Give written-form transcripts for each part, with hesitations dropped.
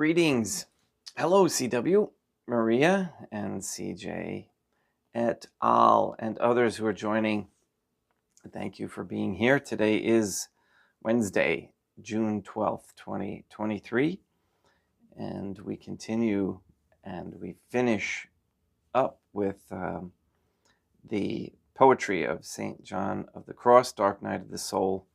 Greetings. Hello, CW, Maria, and CJ, et al., and others who are joining. Thank you for being here. Today is Wednesday, June 12th, 2023, and we continue and we finish up with the poetry of St. John of the Cross, Dark Night of the Soul,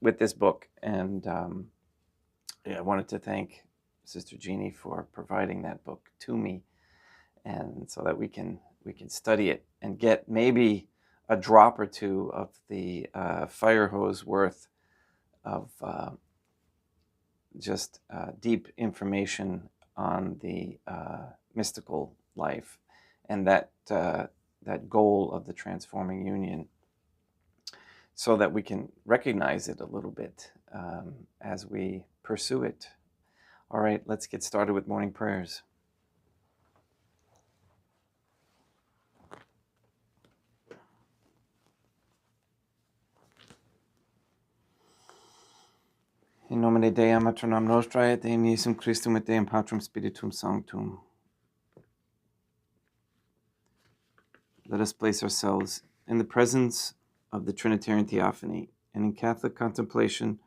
with this book. And I wanted to thank Sister Jeannie for providing that book to me, and so that we can study it and get maybe a drop or two of the fire hose worth of just deep information on the mystical life and that goal of the transforming union, so that we can recognize it a little bit as we pursue it. All right, let's get started with morning prayers. In nomine Dei, matronam nostrae, et Deum Iesum Christum, et Deum Patrum Spiritum Sanctum. Let us place ourselves in the presence of the Trinitarian Theophany, and in Catholic contemplation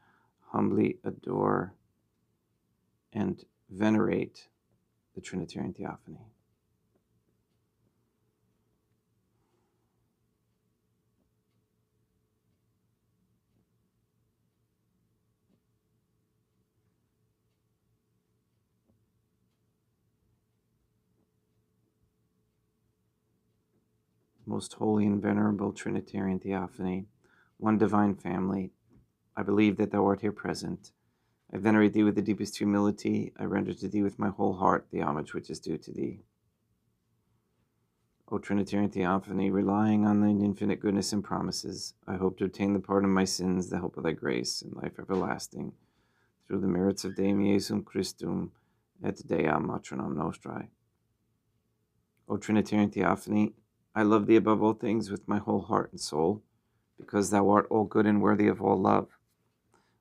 humbly adore and venerate the Trinitarian Theophany. Most holy and venerable Trinitarian Theophany, one divine family, I believe that thou art here present. I venerate thee with the deepest humility. I render to thee with my whole heart the homage which is due to thee. O Trinitarian Theophany, relying on thine infinite goodness and promises, I hope to obtain the pardon of my sins, the help of thy grace, and life everlasting, through the merits of Deum Iesum Christum et Dea Matronam Nostrae. O Trinitarian Theophany, I love thee above all things with my whole heart and soul, because thou art all good and worthy of all love.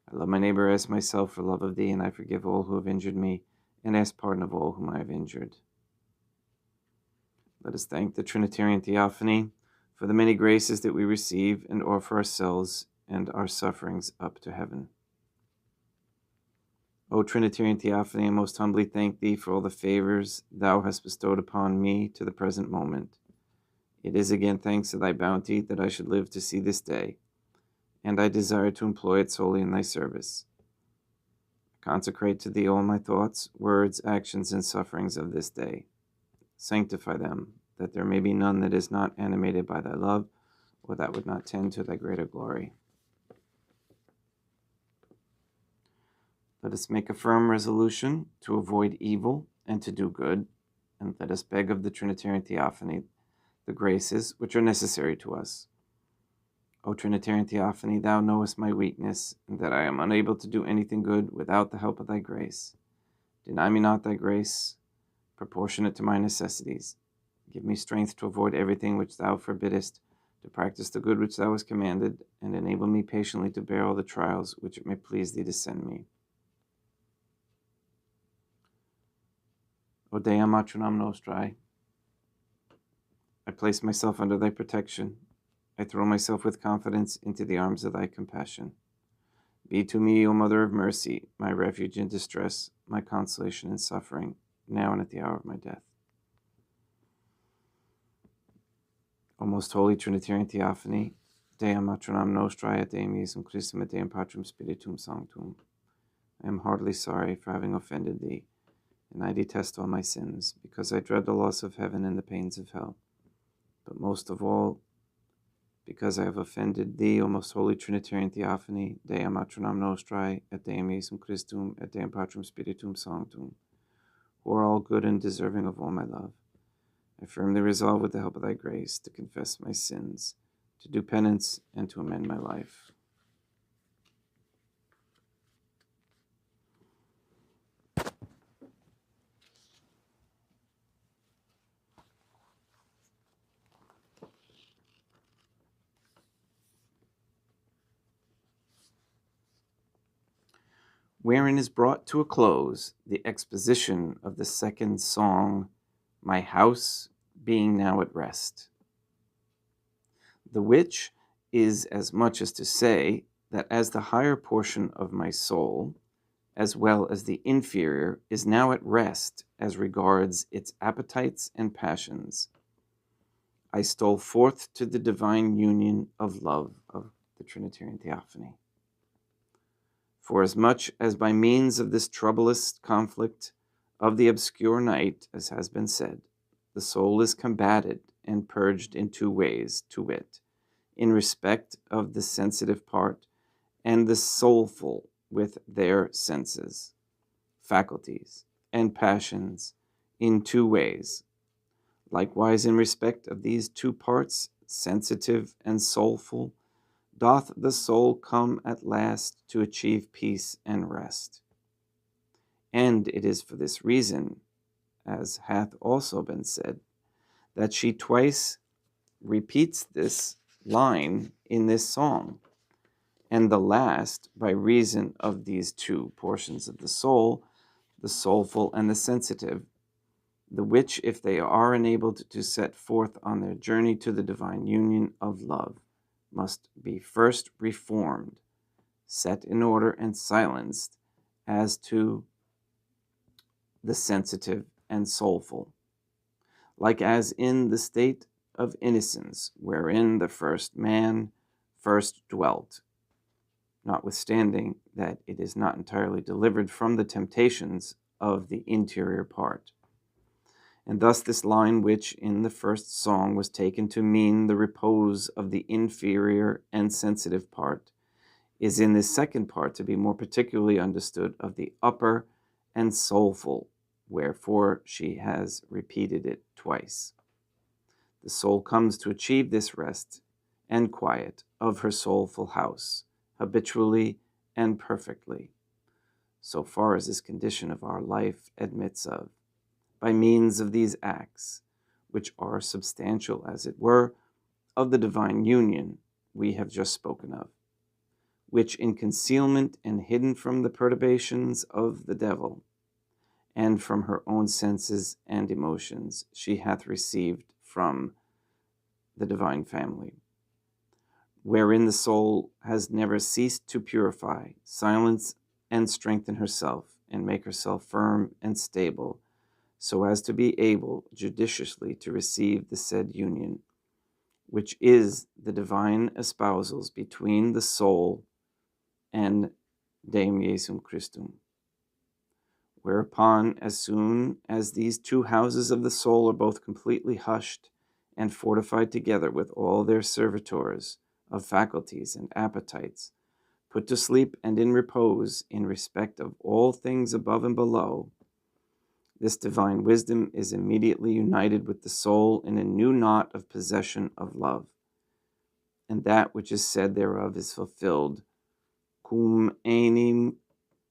I love my neighbor as myself for love of thee, and I forgive all who have injured me, and ask pardon of all whom I have injured. Let us thank the Trinitarian Theophany for the many graces that we receive, and offer ourselves and our sufferings up to heaven. O Trinitarian Theophany, I most humbly thank thee for all the favors thou hast bestowed upon me to the present moment. It is again thanks to thy bounty that I should live to see this day, and I desire to employ it solely in thy service. I consecrate to thee all my thoughts, words, actions, and sufferings of this day. Sanctify them, that there may be none that is not animated by thy love, or that would not tend to thy greater glory. Let us make a firm resolution to avoid evil and to do good, and let us beg of the Trinitarian Theophany the graces which are necessary to us. O Trinitarian Theophany, thou knowest my weakness, and that I am unable to do anything good without the help of thy grace. Deny me not thy grace, proportionate to my necessities. Give me strength to avoid everything which thou forbiddest, to practice the good which thou hast commanded, and enable me patiently to bear all the trials which it may please thee to send me. O Dea Matronam Nostrae, I place myself under thy protection. I throw myself with confidence into the arms of thy compassion. Be to me, O Mother of Mercy, my refuge in distress, my consolation in suffering, now and at the hour of my death. O most holy Trinitarian Theophany, Dea Matronam Nostrae, et Deum Iesum Christum, et Deum Patrum Spiritum Sanctum. I am heartily sorry for having offended thee, and I detest all my sins, because I dread the loss of heaven and the pains of hell. But most of all, because I have offended thee, O most holy Trinitarian Theophany, Dea Matronam Nostrae, et Deum Iesum Christum, et Deum Patrum Spiritum Sanctum, who are all good and deserving of all my love. I firmly resolve, with the help of thy grace, to confess my sins, to do penance, and to amend my life. wherein is brought to a close the exposition of the second song, My House Being Now at Rest. The which is as much as to say that as the higher portion of my soul, as well as the inferior, is now at rest as regards its appetites and passions, I stole forth to the divine union of love of the Trinitarian Theophany. For as much as by means of this troublous conflict of the obscure night, as has been said, the soul is combated and purged in two ways, to wit, in respect of the sensitive part and the soulful with their senses, faculties, and passions in two ways. Likewise, in respect of these two parts, sensitive and soulful, doth the soul come at last to achieve peace and rest. And it is for this reason, as hath also been said, that she twice repeats this line in this song, and the last by reason of these two portions of the soul, the soulful and the sensitive, the which, if they are enabled to set forth on their journey to the divine union of love, must be first reformed, set in order and silenced as to the sensitive and soulful, like as in the state of innocence wherein the first man first dwelt, notwithstanding that it is not entirely delivered from the temptations of the interior part. And thus this line, which in the first song was taken to mean the repose of the inferior and sensitive part, is in this second part to be more particularly understood of the upper and soulful, wherefore she has repeated it twice. The soul comes to achieve this rest and quiet of her soulful house, habitually and perfectly, so far as this condition of our life admits of, by means of these acts, which are substantial, as it were, of the divine union we have just spoken of, which in concealment and hidden from the perturbations of the devil, and from her own senses and emotions, she hath received from the divine family, wherein the soul has never ceased to purify, silence, and strengthen herself, and make herself firm and stable, so as to be able judiciously to receive the said union, which is the divine espousals between the soul and Deum Jesum Christum. Whereupon, as soon as these two houses of the soul are both completely hushed and fortified together with all their servitors of faculties and appetites, put to sleep and in repose in respect of all things above and below, this divine wisdom is immediately united with the soul in a new knot of possession of love, and that which is said thereof is fulfilled, cum enim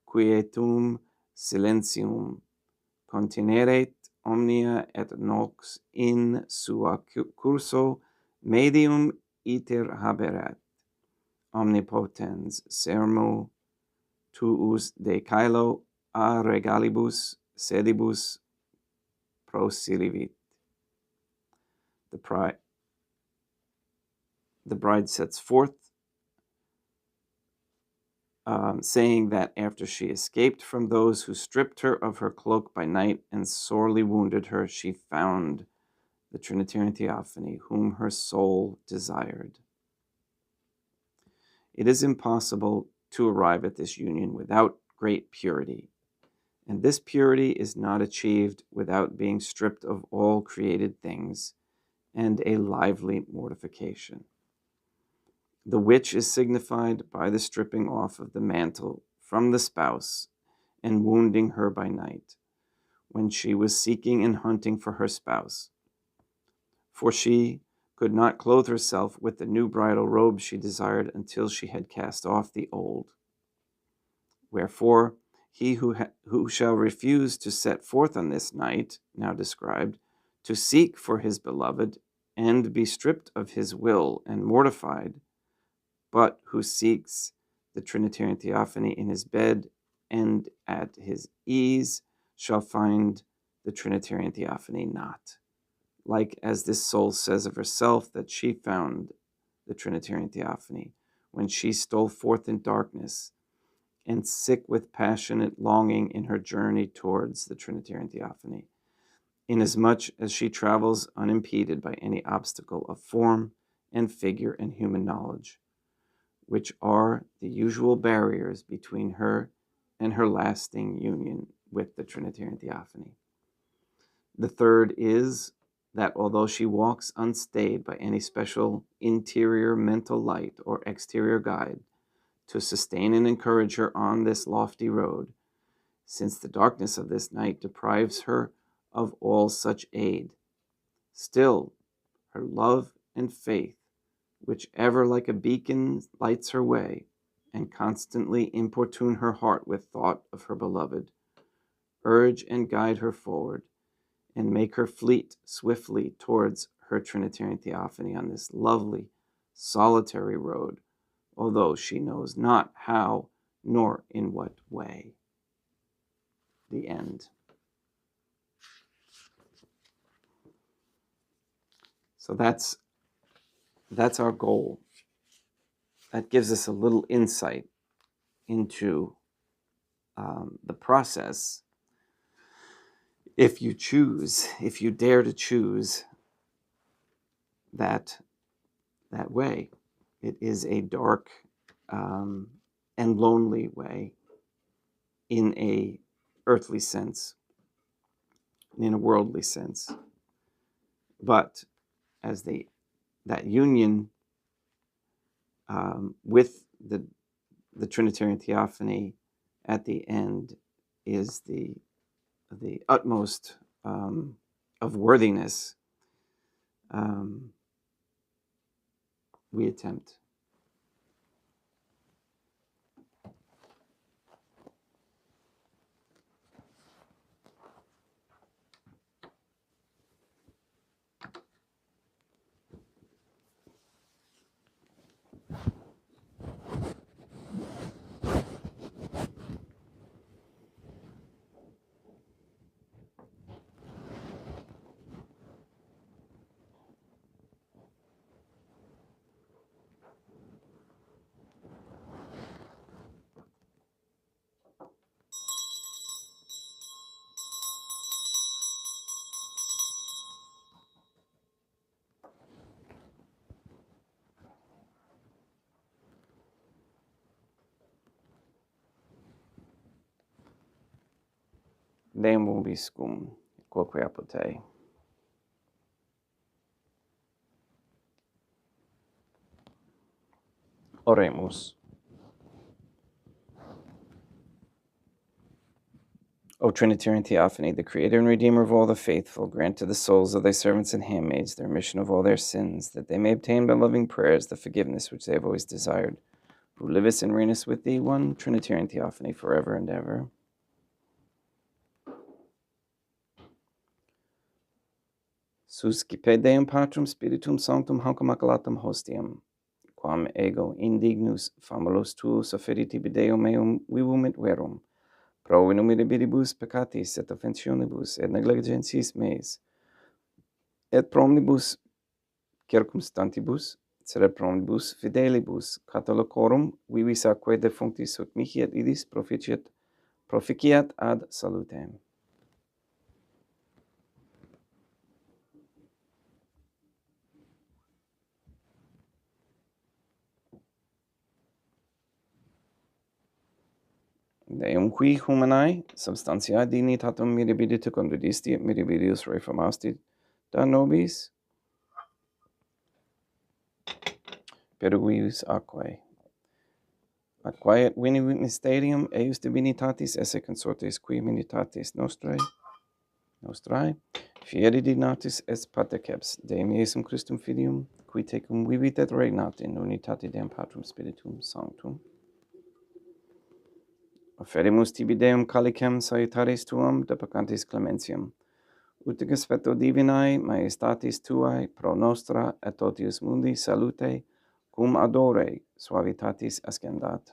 quietum silentium contineret omnia et nox in sua curso medium iter haberat, omnipotens sermo tuus de caelo a regalibus sedibus prosilivit. The bride sets forth, saying that after she escaped from those who stripped her of her cloak by night and sorely wounded her, she found the Trinitarian Theophany, whom her soul desired. It is impossible to arrive at this union without great purity, and this purity is not achieved without being stripped of all created things and a lively mortification, the which is signified by the stripping off of the mantle from the spouse and wounding her by night, when she was seeking and hunting for her spouse. For she could not clothe herself with the new bridal robe she desired until she had cast off the old. Wherefore, he who shall refuse to set forth on this night, now described, to seek for his beloved, and be stripped of his will and mortified, but who seeks the Trinitarian Theophany in his bed and at his ease shall find the Trinitarian Theophany not. Like as this soul says of herself that she found the Trinitarian Theophany when she stole forth in darkness and sick with passionate longing in her journey towards the Trinitarian Theophany, inasmuch as she travels unimpeded by any obstacle of form and figure and human knowledge, which are the usual barriers between her and her lasting union with the Trinitarian Theophany. The third is that although she walks unstayed by any special interior mental light or exterior guide to sustain and encourage her on this lofty road, since the darkness of this night deprives her of all such aid, still her love and faith, which ever like a beacon lights her way, and constantly importune her heart with thought of her beloved, urge and guide her forward, and make her fleet swiftly towards her Trinitarian Theophany on this lovely, solitary road, although she knows not how nor in what way. The end. So that's our goal. That gives us a little insight into the process. If you dare to choose that way, it is a dark and lonely way in a earthly sense, in a worldly sense. But as that union with the Trinitarian Theophany at the end is the utmost of worthiness, we attempt. Deum vobiscum, quoque apote. Oremus. O Trinitarian Theophany, the Creator and Redeemer of all the faithful, grant to the souls of thy servants and handmaids the remission of all their sins, that they may obtain by loving prayers the forgiveness which they have always desired, who livest and reignest with thee, one Trinitarian Theophany, forever and ever. Suscipe Deum Patrum Spiritum Sanctum hanc immaculatum hostiam, quam ego indignus famulos tuus offeriti Deum meum vivum et verum, pro innumerabilibus peccatis et offensionibus et negligentiis meis, et pro omnibus circumstantibus, sed pro omnibus fidelibus catholicorum vivis atque defunctis ut mihi et idis proficiat ad salutem. Deum qui humanae substantiae dignitatum mirabilite convidisti et mirabilius reformasti da nobis, perugius aquae. Aquae et vinivit mysterium eius divinitatis esse consortes qui militatis nostrae, fieri dignatis est pateceps Deum Iesum Christum Filium, qui tecum vivit et regnat in unitate Deum Patrum Spiritum Sanctum. Offerimus tibi Deum calicem salutaris tuam deprecantis clementiam, ut specto divinae majestatis tuae pro nostra et totius mundi salute cum adore suavitatis ascendat.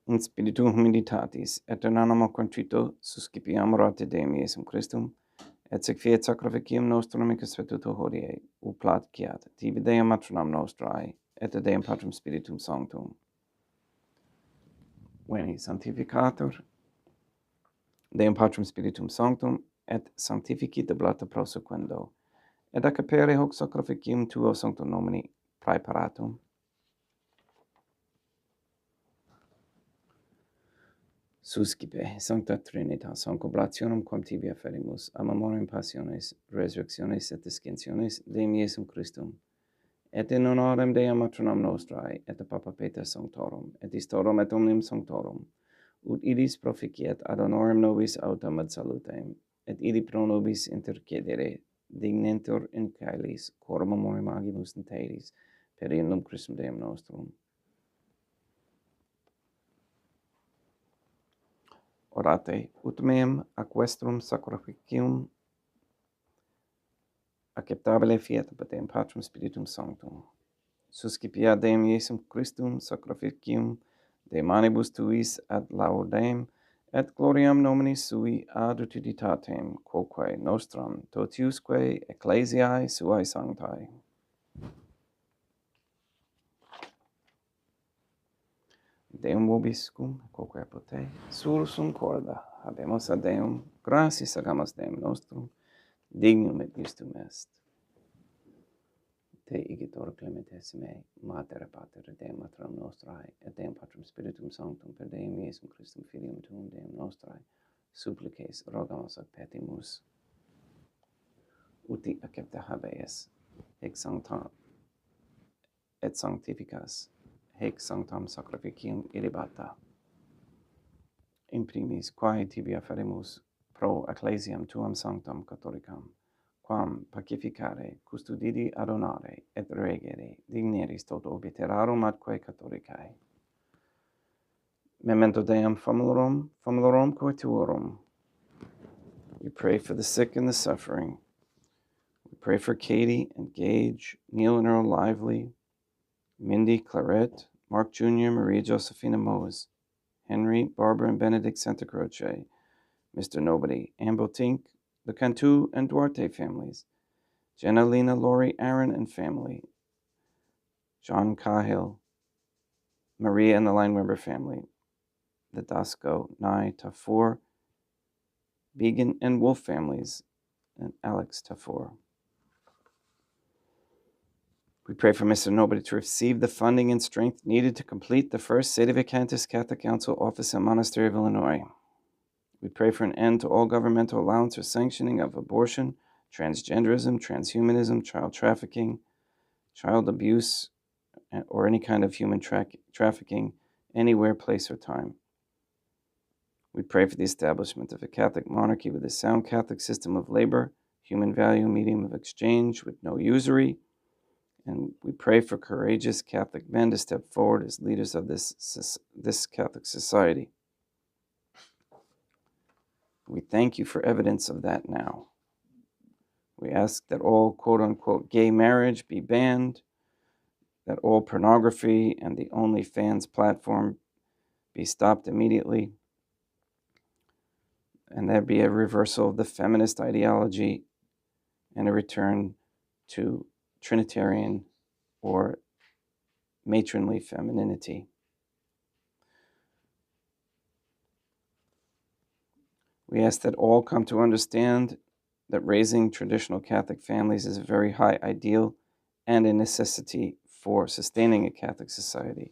in spiritu humilitatis, et in animo contrito suscipiam orate Deum Iesum Christum, et sic fiat sacrificium nostrum in consuetuto hodie, placet, tibi Deum matronam nostrae, et Deum Patrum Spiritum Sanctum. Veni sanctificator, Deum Patrum Spiritum Sanctum, et sanctifici deblata prosequendo, et accapere hoc sacrificium tuo sanctum nomini praeparatum. Suscipe Sancta Trinitas, hanc oblationem quam tibi afferimus, a memoriam passiones, resurrectiones et ascensiones Deum Iesum Christum, et in honorem Deum matronam nostrae, et a Papa Peter Sanctorum, et istorum et omnium Sanctorum, ut idis proficiet ad honorem nobis autem ad salutem, et idi pro nobis intercedere, dignentur in caelis, cor memoriam agimus interis, per illum Christum Deum nostrum. Orate, ut meum aquestrum sacrificium acceptabile fiat ab Deum Patrum Spiritum Sanctum. Suscipia Deum Iesum Christum sacrificium de manibus tuis ad laudem et gloriam nomini sui ad utilitatem quoque nostram totiusque ecclesiae suae sanctae. Deum vobiscum, quoque pote, sursum corda, habemus ad Deum, gratias agamus Deum nostrum, dignum et justum est. Te igitur clementissime, Mater et Pater et Deum Matronam Nostrae, et Deum Patrum Spiritum Sanctum, per Deum Iesum Christum Filium Tuum Deum Nostrae, supplices, rogamus ac petimus, uti accepta habeas, hic sanctam, et sanctificas, hic sanctam sacrificium irribata. In primis, quae tibi afferimus pro ecclesiam tuam sanctam catholicam, quam pacificare, custodidi adonare, et regere, digneris toto obiterarum atque catholicae. Memento Deum famulorum coituorum. We pray for the sick and the suffering. We pray for Katie and Gage, Neil and Earl Lively, Mindy, Clarette, Mark Jr., Maria Josephina Moes, Henry, Barbara and Benedict Santa Croce, Mr. Nobody, Ambo Tink, the Cantu and Duarte families, Jenna, Lena, Lori, Aaron and family, John Cahill, Maria and the Lineweber family, the Dasco, Nye, Tafour, Began and Wolf families, and Alex Tafour. We pray for Mr. Nobody to receive the funding and strength needed to complete the first Sedevacantis Catholic Council office in Monastery of Illinois. We pray for an end to all governmental allowance or sanctioning of abortion, transgenderism, transhumanism, child trafficking, child abuse, or any kind of human trafficking anywhere, place, or time. We pray for the establishment of a Catholic monarchy with a sound Catholic system of labor, human value, medium of exchange with no usury, and we pray for courageous Catholic men to step forward as leaders of this Catholic society. We thank you for evidence of that now. We ask that all quote-unquote gay marriage be banned, that all pornography and the OnlyFans platform be stopped immediately, and there be a reversal of the feminist ideology and a return to Trinitarian or matronly femininity. We ask that all come to understand that raising traditional Catholic families is a very high ideal and a necessity for sustaining a Catholic society.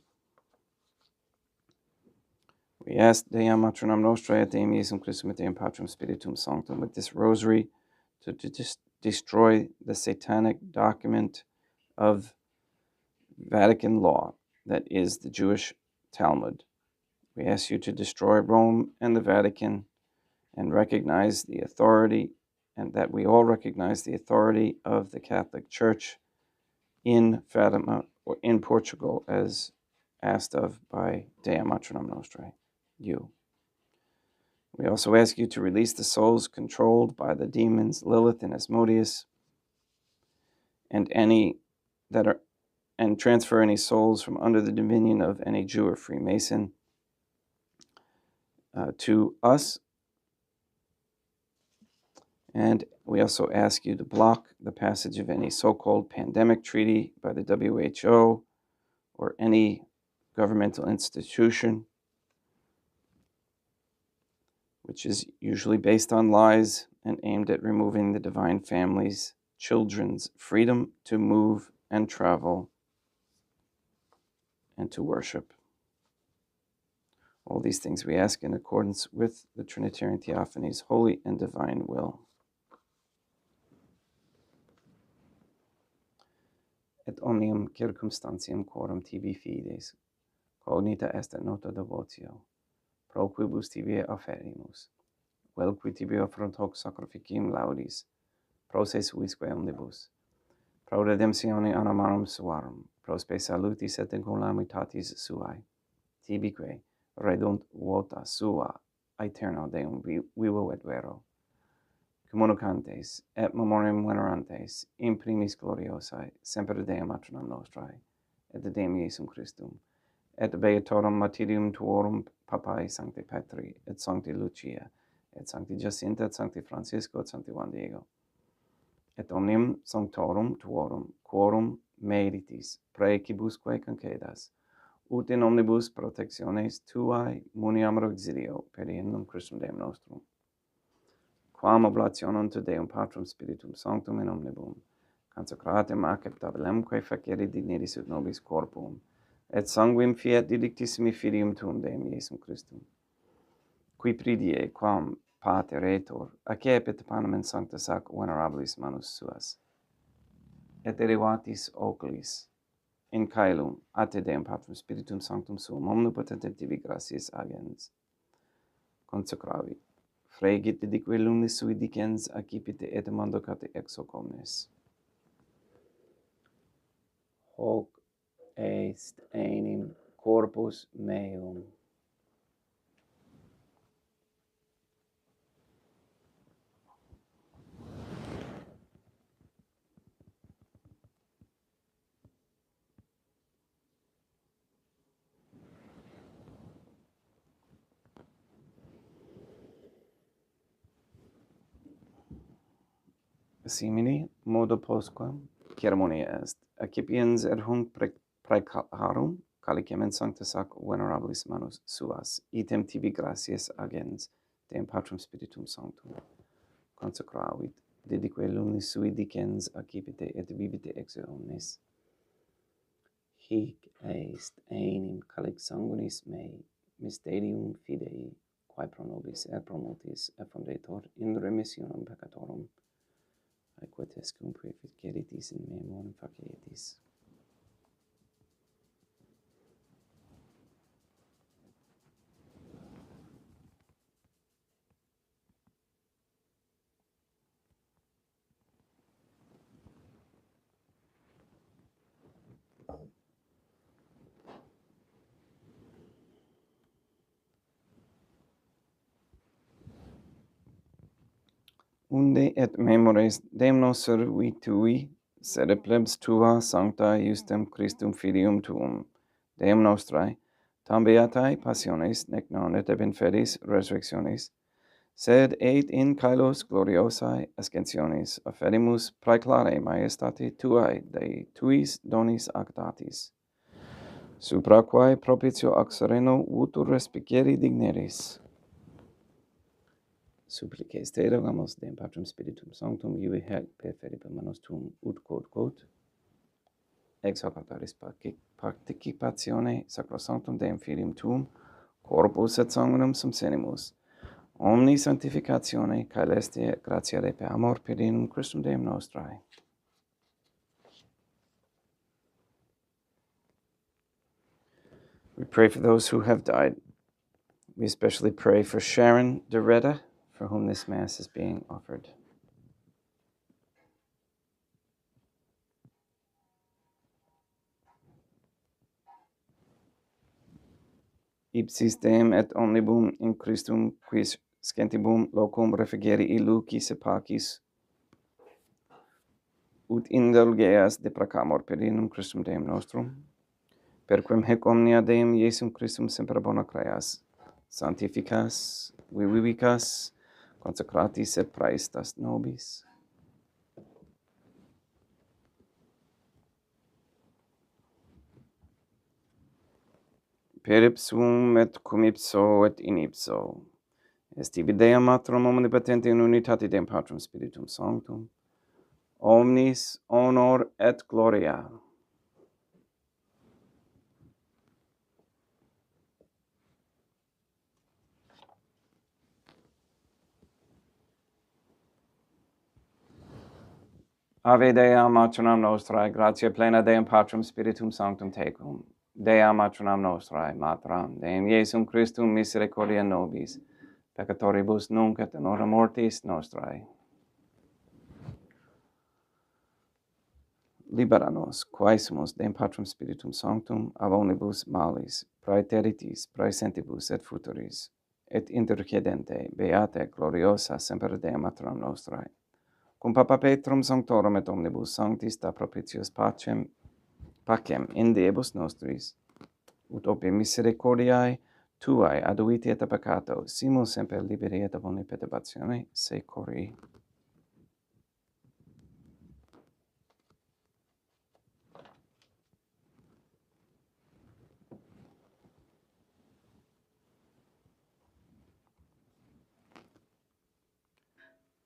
We ask Deum Matronam Nostrae et Deum Iesum Christum et Deum Patrum Spiritum Sanctum with this rosary to destroy the satanic document of Vatican law that is the Jewish Talmud. We ask you to destroy Rome and the Vatican and recognize the authority, and that we all recognize the authority of the Catholic Church in Fatima or in Portugal as asked of by Deum Matronam Nostrae, you. We also ask you to release the souls controlled by the demons Lilith and Asmodeus, and transfer any souls from under the dominion of any Jew or Freemason, to us. And we also ask you to block the passage of any so-called pandemic treaty by the WHO or any governmental institution, which is usually based on lies and aimed at removing the divine family's children's freedom to move and travel and to worship. All these things we ask in accordance with the Trinitarian Theophany's holy and divine will. Et omnium circumstantiam quorum tibi fides, cognita est nota devotio, pro quibus tibi offerimus, vel qui tibi offront hoc sacrificium laudis, pro se suisque omnibus, pro redemptione animarum suarum, pro spe salutis et incolamitatis suae, tibique redunt vota sua aeterno Deum vivo et vero, communicantes et memoriam venerantes in primis gloriosae semper Deum matronam nostrae, et Deum Iesum Christum, et beatorum martyrium tuorum papae Sancti Petri, et Sancti Lucia, et Sancti Jacinta, et Sancti Francisco, et Sancti Juan Diego, et omnium sanctorum tuorum, quorum meritis praecibusque concedas, ut in omnibus protectiones tuae muniamur auxilio per innum Christum Deum nostrum, quam oblationem te Deum Patrum Spiritum Sanctum in omnibum, consecratem acceptabilemque facere dignitis ut nobis corpum, et sanguim fiat didictissimi filium tuum Deum Iesum Christum, qui pridie quam pater etor, accepit panem in sancta sac venerabilis manus suas, et elevatis oculis, in caelum, a te Deum Patrum Spiritum Sanctum suum, omnipotentem tibi gratias agens, consecravi, fregit didique lumis sui dicens, accipite et mandocate ex hoc omnes. Hoc est enim corpus meum. Simili modo postquam ceremonia est, accipiens et hunc praecarum, calicem in sancta sac venerabilis manus suas, item tibi gratias agens, Deum Patrum Spiritum Sanctum, consecravit, didique lunis sui dicens, accipite et vivite ex omnes. Hic est enim calix sanguinis mei, mysterium fidei, quae pro nobis et pro multis effundetur in remissionem peccatorum, aequatescum praeficeritis in memoram facietis. Unde et memores Deum nos servitui, sede plebs tua sancta iustem Christum filium tuum, Deum nostrae, tam beatae passiones, nec non et ab in fedis resurrectionis, sed et in caelos gloriosae ascensionis offerimus praeclare majestate tuae Dei tuis donis ac datis, supra quae propitio ac sereno utur respicere digneris. Supplices te rogamus Deum Patrum Spiritum Sanctum, iuve hac per fede per manus tuum, ut quod, ex hoc altaris participatione sacrosanctum Deum Filium tuum, corpus et sanguinum sum senimus, omni sanctificatione, caelestia et gratia Dei per amor per innum Christum Deum nostrae. We pray for those who have died. We especially pray for Sharon Doretta, for whom this Mass is being offered. Ipsis Deum et omnibum in Christum quis scentibum locum refugere illucis et pacis, ut indulgeas deprecamur per innum Christum Deum nostrum, per quem hic omnia Deum Iesum Christum semper bona creas, sanctificas, vivicas, consecratis et praestas nobis. Per ipsum et cum ipso et in ipso, est tibi Deum Matrum omnipotente in unitate Deum Patrum Spiritum Sanctum, omnis honor et gloria. Ave Dea Matronam Nostrae, gratia plena Deum Patrum Spiritum Sanctum tecum. Dea Matronam Nostrae, Matram, Deum Iesum Christum misericordia nobis, peccatoribus nunc et in hora mortis nostrae. Libera nos, quae sumus Deum Patrum Spiritum Sanctum, ab omnibus malis, praeteritis, praesentibus et futuris, et intercedente, beate, gloriosa, semper Deum Matronam Nostrae. Cum Papa Petrum Sanctorum et omnibus sanctis da propitius pacem in diebus nostris, ut opie misericordiae tuae aduiti et peccato, simus semper liberi et ab omni perturbatione securi.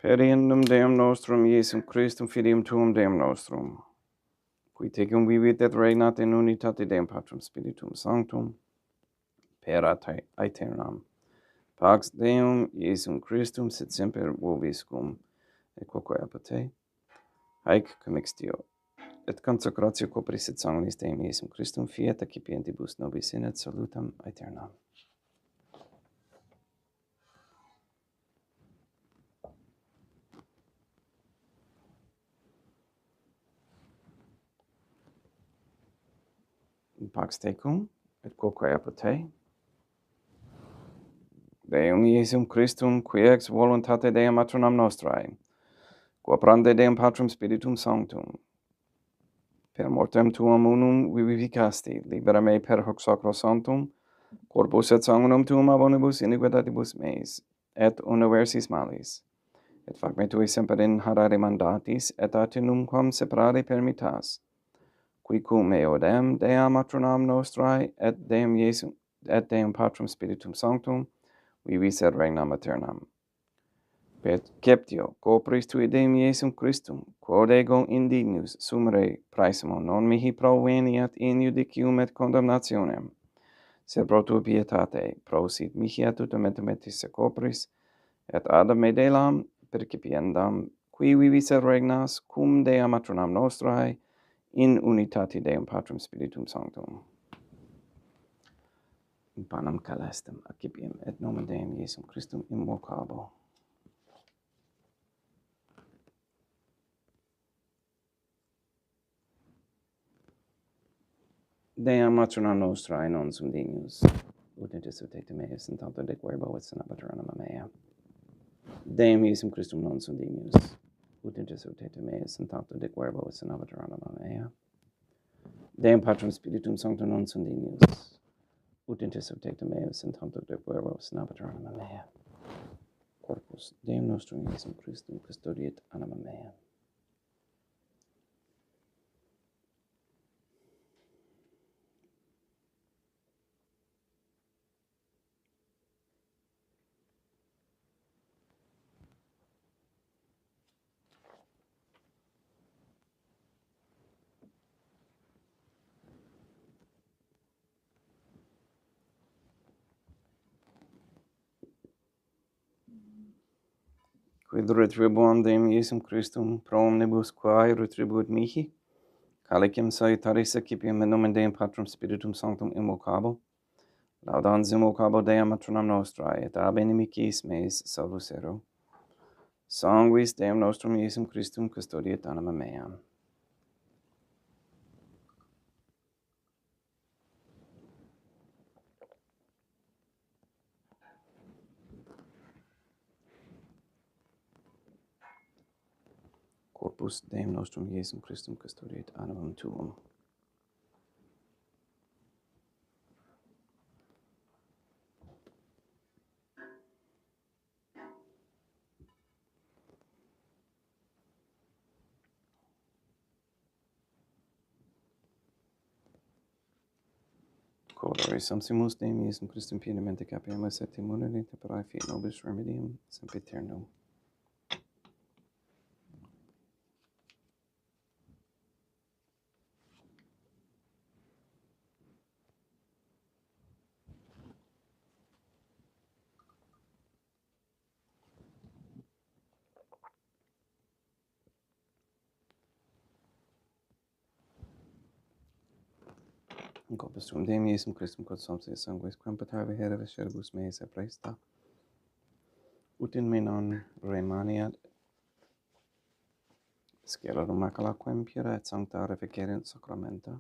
Per eundem Deum nostrum, Iesum Christum, Filium Tuum Deum nostrum, qui tecum vivit et regnat in unitate Deum Patrum Spiritum Sanctum, per aeternam. Pax Deum, Iesum Christum, sit semper vobiscum, et quoque apote, haec cum extio, et consecratio copris et sanguinis Deum Iesum Christum fiat accipientibus nobis in et salutam aeternam. Pax tecum, et quoque apote, Deum Iesum Christum, qui ex voluntate Deum Matronam Nostrae, quo prande Deum Patrum Spiritum Sanctum, per mortem tuum unum vivificasti, libera me per hoc sacro sanctum, corpus et sanguinum tuum ab omnibus iniquitatibus meis, et universis malis, et fac me tui semper in harare mandatis, et atinumquam separare permittas, qui cum eodem Deam Matronam Nostrae, et Deum Iesum, et Deum Patrum Spiritum Sanctum, vivis et regnam aeternam. Perceptio, copris tui Deum Iesum Christum, quod ego indignus sumere praesimo non mihi proveniat in judicium et condemnationem, sed pro tua pietate, prosit mihi et tutamentum et isse copris, et ad me delam percipiendam, qui vivis et regnas, cum Dea Matronam Nostrae, in unitate Deum Patrum Spiritum Sanctum. In panem calestem accipiem et nomen Deum Iesum Christum invocabo. Deam Matronam Nostrae non sum dignus, ut intercede te meus in tanto de verbo et senabatur anima mea. Deum Iesum Christum non sum dignus, ut intercede te meus in tanto de verbo et senabatur anima mea. Deum Patrum Spiritum Sanctum non sum dignus, ut intercede te meus in tanto de verbo et senabatur anima mea. Corpus Deum nostrum Iesum Christum custodiet anima mea. Quid retribuam Deum Iesum Christum pro omnibus quae retribuit mihi, calicem salutaris accipiem in nomen Deum Patrum Spiritum Sanctum invocabo, laudans invocabo Deum Matronam Nostrae, et ab inimicis meis salvusero. Sanguis Deum nostrum Iesum Christum custodiet anima meam. Corpus Deum nostrum Iesum Christum custodiet animam tuum. Corore subsimus Deum Iesum Christum pienamente capiamus et immunere te parae fiat nobis remedium sempiternum. In corpus tuum Deum Iesum Christum quod sompsi sanguis quam patave hera vescerbus meis apresta, ut in me non remaniat scelerum maculaquem pura et sancta reficerunt sacramenta.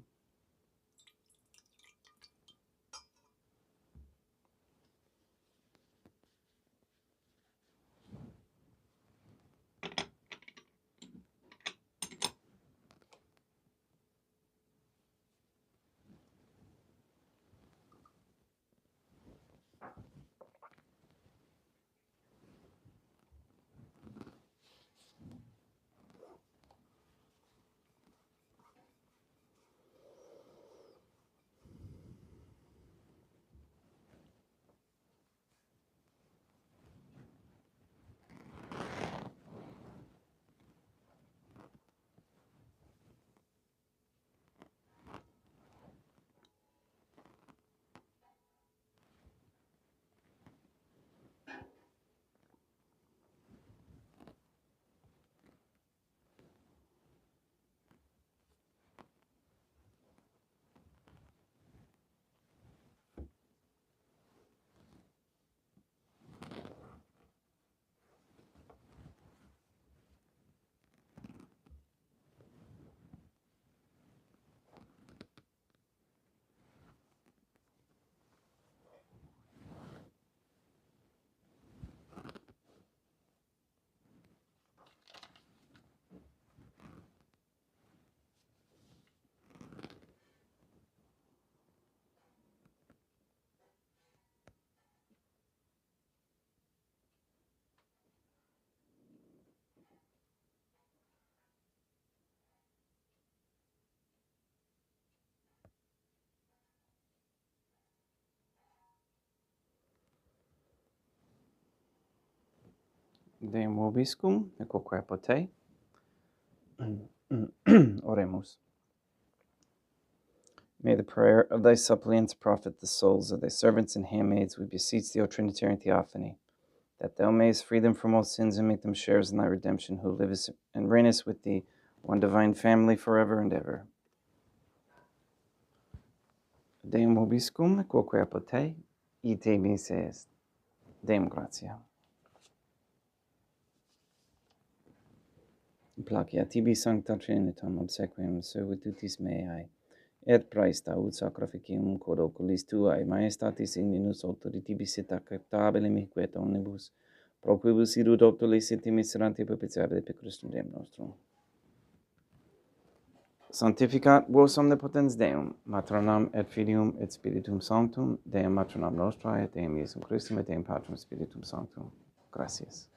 Deum vobiscum, et quoque apote. Oremus. May the prayer of thy suppliants profit the souls of thy servants and handmaids. We beseech thee, O Trinitarian Theophany, that thou mayest free them from all sins and make them sharers in thy redemption, who livest and reignest with thee, one divine family, forever and ever. Deum vobiscum, et quoque apote, ite mise est. Deum gratia. Placia tibi sancta Trinitum obsequium servitutis meae, et praesta ut sacrificium quod oculis tuae maestatis igninus autoritibis sit acceptabile miquet omnibus, pro quibus irud optulis et miserante propitiabile per Christum Deum nostrum. Sanctificat vos omnipotens Deum, Matronam et Filium et Spiritum Sanctum, Deum Matronam Nostrae, et Deum Iesum Christum, et Deum Patrum Spiritum Sanctum. Gracias.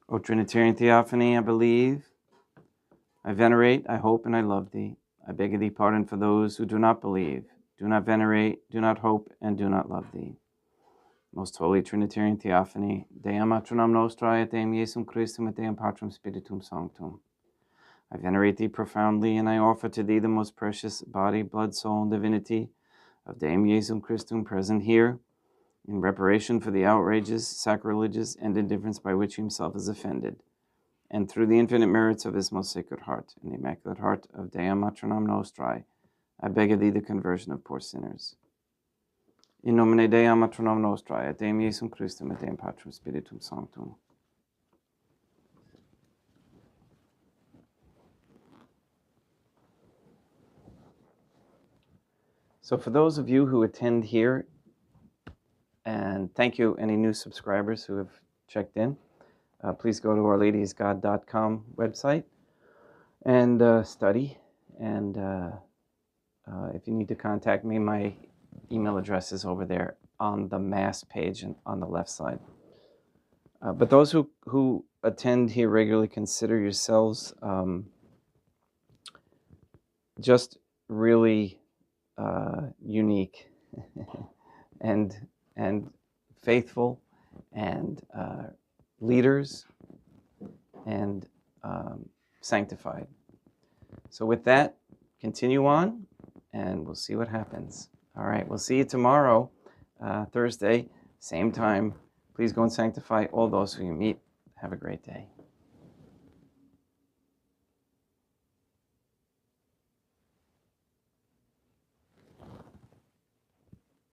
O Trinitarian Theophany, I believe, I venerate, I hope, and I love thee. I beg of thee pardon for those who do not believe, do not venerate, do not hope, and do not love thee. Most Holy Trinitarian Theophany, Deum Matronam Nostrae, et Deum Iesum Christum, et Deum Patrum Spiritum Sanctum. I venerate thee profoundly, and I offer to thee the most precious body, blood, soul, and divinity of Deum Iesum Christum present here, in reparation for the outrages, sacrileges, and indifference by which he himself is offended, and through the infinite merits of his most sacred heart, and the immaculate heart of Deum Matronam Nostrae, I beg of thee the conversion of poor sinners. In nomine Deum Matronam Nostrae, et Deum Iesum Christum, et Deum Patrum Spiritum Sanctum. So for those of you who attend here, and thank you any new subscribers who have checked in, please go to ourladyisgod.com website and study. And if you need to contact me, my email address is over there on the Mass page and on the left side. But those who attend here regularly, consider yourselves just really unique and faithful and leaders and sanctified. So with that, continue on, and we'll see what happens. All right, we'll see you tomorrow, Thursday, same time. Please go and sanctify all those who you meet. Have a great day.